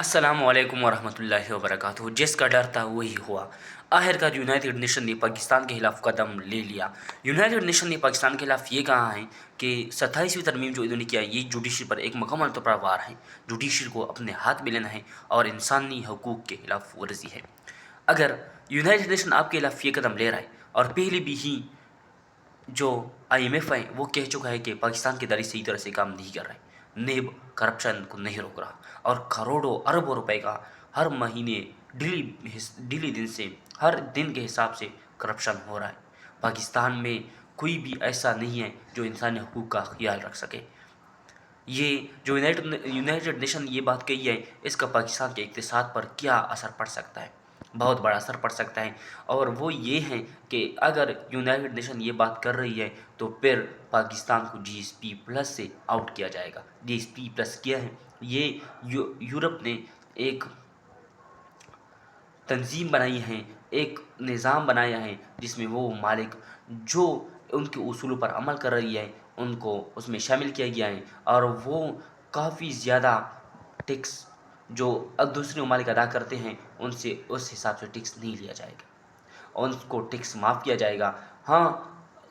السلام علیکم ورحمۃ اللہ وبرکاتہ۔ جس کا ڈر تھا وہی ہوا۔ آخرکار یونائٹڈ نیشن نے پاکستان کے خلاف قدم لے لیا۔ یونائٹڈ نیشن نے پاکستان کے خلاف یہ کہا ہے کہ 27ویں ترمیم جو انہوں نے کیا یہ جوڈیشری پر ایک مکمل طور پر وار ہے، جوڈیشری کو اپنے ہاتھ میں لینا ہے اور انسانی حقوق کے خلاف ورزی ہے۔ اگر یونائٹڈ نیشن آپ کے خلاف یہ قدم لے رہا ہے اور پہلے بھی ہی جو IMF ہے وہ کہہ چکا ہے کہ پاکستان کے ادارے صحیح طرح سے کام نہیں کر رہے، نیب کرپشن کو نہیں روک رہا اور کروڑوں اربوں روپے کا ہر مہینے ڈیلی دن سے ہر دن کے حساب سے کرپشن ہو رہا ہے۔ پاکستان میں کوئی بھی ایسا نہیں ہے جو انسانی حقوق کا خیال رکھ سکے۔ یہ جو یونائٹڈ نیشن یہ بات کہی ہے اس کا پاکستان کے اقتصاد پر کیا اثر پڑ سکتا ہے؟ بہت بڑا اثر پڑ سکتا ہے، اور وہ یہ ہے کہ اگر یونائٹڈ نیشن یہ بات کر رہی ہے تو پھر پاکستان کو GSP+ سے آؤٹ کیا جائے گا۔ GSP+ کیا ہے؟ یہ یورپ نے ایک تنظیم بنائی ہے، ایک نظام بنایا ہے جس میں وہ ممالک جو ان کے اصولوں پر عمل کر رہی ہے ان کو اس میں شامل کیا گیا ہے، اور وہ کافی زیادہ ٹیکس جو دوسرے ممالک ادا کرتے ہیں ان سے اس حساب سے ٹیکس نہیں لیا جائے گا، ان کو ٹیکس معاف کیا جائے گا۔ ہاں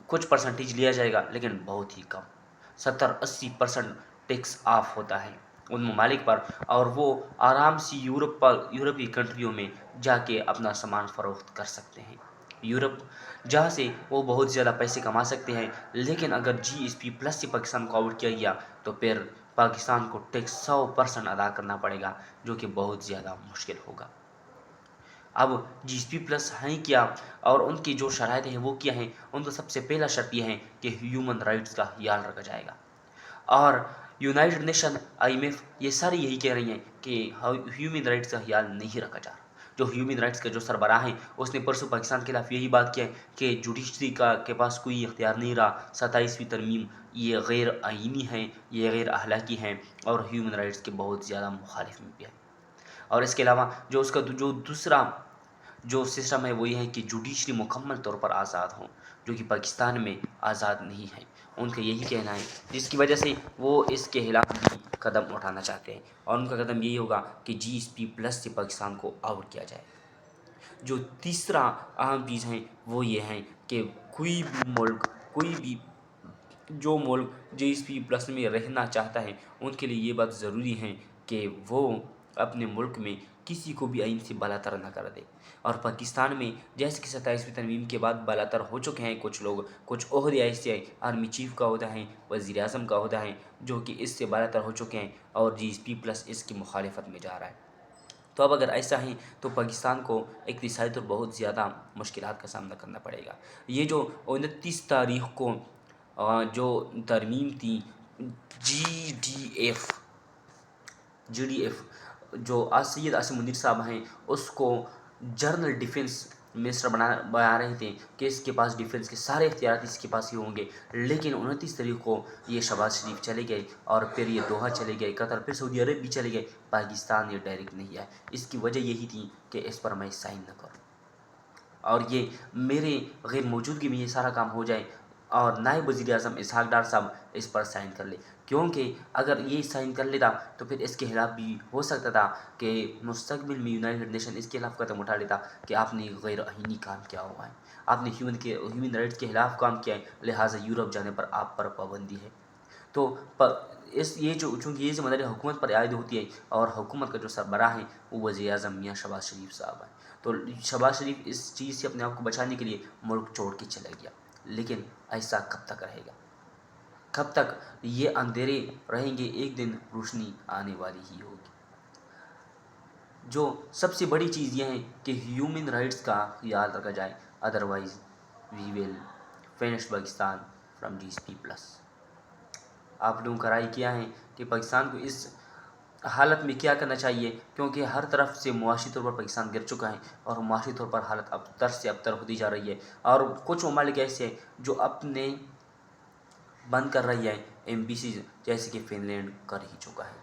کچھ پرسنٹیج لیا جائے گا لیکن بہت ہی کم، 70-80% ٹیکس آف ہوتا ہے ان ممالک پر، اور وہ آرام سے یورپی کنٹریوں میں جا کے اپنا سامان فروخت کر سکتے ہیں، یورپ جہاں سے وہ بہت زیادہ پیسے کما سکتے ہیں۔ لیکن اگر GSP+ سے پاکستان کو آؤٹ کیا گیا تو پھر پاکستان کو ٹیکس 100% ادا کرنا پڑے گا، جو کہ بہت زیادہ مشکل ہوگا۔ اب GSP+ ہیں کیا اور ان کی جو شرائط ہیں وہ کیا ہیں؟ ان کا سب سے پہلا شرط یہ ہے کہ ہیومن رائٹس کا خیال رکھا جائے گا، اور یونائٹڈ نیشن IMF یہ ساری یہی کہہ رہی ہیں کہ ہیومن رائٹس کا خیال نہیں رکھا جا رہا۔ جو ہیومن رائٹس کا جو سربراہ ہیں اس نے پرسوں پاکستان کے خلاف یہی بات کیا ہے کہ جوڈیشری کے پاس کوئی اختیار نہیں رہا، 27ویں ترمیم یہ غیر آئینی ہے، یہ غیر اخلاقی ہے اور ہیومن رائٹس کے بہت زیادہ مخالف میں بھی ہے۔ اور اس کے علاوہ جو اس کا جو دوسرا جو سسٹم ہے وہ یہ ہے کہ جوڈیشری مکمل طور پر آزاد ہوں، جو کہ پاکستان میں آزاد نہیں ہے، ان کا یہی کہنا ہے، جس کی وجہ سے وہ اس کے خلاف بھی قدم اٹھانا چاہتے ہیں، اور ان کا قدم یہی ہوگا کہ GSP+ سے پاکستان کو آؤٹ کیا جائے۔ جو تیسرا اہم چیز ہے وہ یہ ہے کہ کوئی بھی جو ملک GSP+ میں رہنا چاہتا ہے ان کے لیے یہ بات ضروری ہے کہ وہ اپنے ملک میں کسی کو بھی آئین سے بالاتر نہ کر دے، اور پاکستان میں جیسے کہ 27ویں ترمیم کے بعد بالاتر ہو چکے ہیں کچھ لوگ، کچھ عہدے ایسے ہیں، آرمی چیف کا عہدہ ہے، وزیر اعظم کا عہدہ ہے، جو کہ اس سے بالاتر ہو چکے ہیں اور GSP+ اس کی مخالفت میں جا رہا ہے۔ تو اب اگر ایسا ہے تو پاکستان کو اقتصادی طور بہت زیادہ مشکلات کا سامنا کرنا پڑے گا۔ یہ جو 29 تاریخ کو جو ترمیم تھی GDF جو سید عاصم منیر صاحب ہیں اس کو جنرل ڈیفنس منسٹر بنا رہے تھے کہ اس کے پاس ڈیفنس کے سارے اختیارات اس کے پاس ہی ہوں گے، لیکن 29 تاریخ کو یہ شہباز شریف چلے گئے اور پھر یہ دوحہ چلے گئے، قطر، پھر سعودی عرب بھی چلے گئے، پاکستان یہ ڈائریکٹ نہیں آئے۔ اس کی وجہ یہی تھی کہ اس پر میں سائن نہ کروں اور یہ میرے غیر موجودگی میں یہ سارا کام ہو جائے، اور نائب وزیر اعظم اسحاق ڈار صاحب اس پر سائن کر لے، کیونکہ اگر یہ سائن کر لیتا تو پھر اس کے خلاف بھی ہو سکتا تھا کہ مستقبل میں یونائٹڈ نیشن اس کے خلاف قدم اٹھا لیتا کہ آپ نے غیر آئینی کام کیا ہوا ہے، آپ نے ہیومن رائٹس کے خلاف کام کیا ہے، لہٰذا یورپ جانے پر آپ پر پابندی ہے۔ تو چونکہ یہ ذمہ داری حکومت پر عائد ہوتی ہے اور حکومت کا جو سربراہ ہے وہ وزیر اعظم میاں شہباز شریف صاحب ہیں، تو شہباز شریف اس چیز سے اپنے آپ کو بچانے کے لیے ملک چھوڑ کے چلا گیا، لیکن ایسا کب تک رہے گا؟ کب تک یہ اندھیرے رہیں گے؟ ایک دن روشنی آنے والی ہی ہوگی۔ جو سب سے بڑی چیز یہ ہے کہ ہیومن رائٹس کا خیال رکھا جائے، otherwise we will finish Pakistan from GSP+۔ آپ لوگوں کا رائے کیا ہے کہ پاکستان کو اس حالت میں کیا کرنا چاہیے؟ کیونکہ ہر طرف سے معاشی طور پر پاکستان گر چکا ہے اور معاشی طور پر حالت ابتر سے ابتر ہوتی جا رہی ہے، اور کچھ ممالک ایسے ہیں جو اپنے بند کر رہی ہے ایمبیسیز، جیسے کہ فن لینڈ کر ہی چکا ہے۔